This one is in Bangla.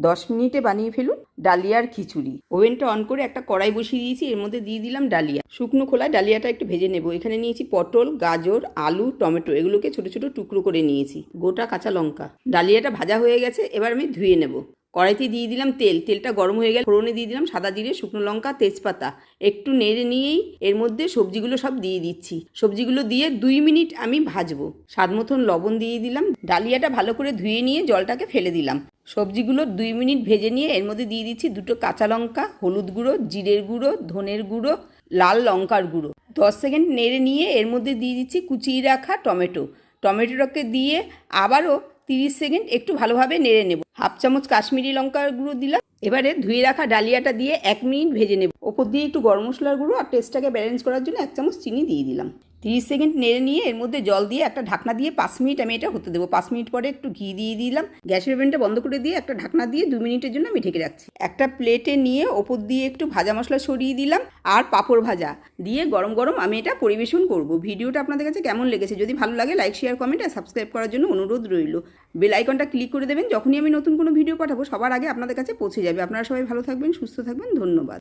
10 মিনিটে বানিয়ে ফেলুন ডালিয়ার খিচুড়ি। ওভেনটা অন করে একটা কড়াই বসিয়ে দিয়েছি, এর মধ্যে দিয়ে দিলাম ডালিয়া। শুকনো খোলায় ডালিয়াটা একটু ভেজে নেব। এখানে নিয়েছি পটল, গাজর, আলু, টমেটো, এগুলোকে ছোট ছোট টুকরো করে নিয়েছি, গোটা কাঁচা লঙ্কা। ডালিয়াটা ভাজা হয়ে গেছে, এবার আমি ধুয়ে নেব। কড়াইতে দিয়ে দিলাম তেল, তেলটা গরম হয়ে গেলে ফোড়নে দিয়ে দিলাম সাদা জিরে, শুকনো লঙ্কা, তেজপাতা। একটু নেড়ে নিয়েই এর মধ্যে সবজিগুলো সব দিয়ে দিচ্ছি। সবজিগুলো দিয়ে 2 মিনিট আমি ভাজবো। স্বাদ মতন লবণ দিয়ে দিলাম। ডালিয়াটা ভালো করে ধুয়ে নিয়ে জলটাকে ফেলে দিলাম। সবজিগুলো 2 মিনিট ভেজে নিয়ে এর মধ্যে দিয়ে দিচ্ছি 2টো কাঁচা লঙ্কা, হলুদ গুঁড়ো, জিরের গুঁড়ো, ধনের গুঁড়ো, লাল লঙ্কার গুঁড়ো। 10 সেকেন্ড নেড়ে নিয়ে এর মধ্যে দিয়ে দিচ্ছি কুচিয়ে রাখা টমেটো। টমেটোটাকে দিয়ে আবারও 30 সেকেন্ড একটু ভালোভাবে নেড়ে নেব। হাফ চামচ কাশ্মীরি লঙ্কার গুঁড়ো দিলাম। এবারে ধুয়ে রাখা ডালিয়াটা দিয়ে 1 মিনিট ভেজে নেব। ওপর দিয়ে একটু গরম মশলার গুঁড়ো আর টেস্টটাকে ব্যালেন্স করার জন্য 1 চামচ চিনি দিয়ে দিলাম। 30 সেকেন্ড নেড়ে নিয়ে এর মধ্যে জল দিয়ে একটা ঢাকনা দিয়ে 5 মিনিট আমি এটা হতে দেবো। 5 মিনিট পরে একটু ঘি দিয়ে দিলাম। গ্যাসের ওভেনটা বন্ধ করে দিয়ে একটা ঢাকনা দিয়ে 2 মিনিটের জন্য আমি ঢেকে রাখছি। একটা প্লেটে নিয়ে ওপর দিয়ে একটু ভাজা মশলা ছড়িয়ে দিলাম আর পাঁপড় ভাজা দিয়ে গরম গরম আমি এটা পরিবেশন করব। ভিডিওটা আপনাদের কাছে কেমন লেগেছে? যদি ভালো লাগে লাইক, শেয়ার, কমেন্ট আর সাবস্ক্রাইব করার জন্য অনুরোধ রইল। বেল আইকনটা ক্লিক করে দেবেন, যখনই আমি নতুন কোনো ভিডিও পাঠাবো সবার আগে আপনাদের কাছে পৌঁছে যাবে। আপনারা সবাই ভালো থাকবেন, সুস্থ থাকবেন। ধন্যবাদ।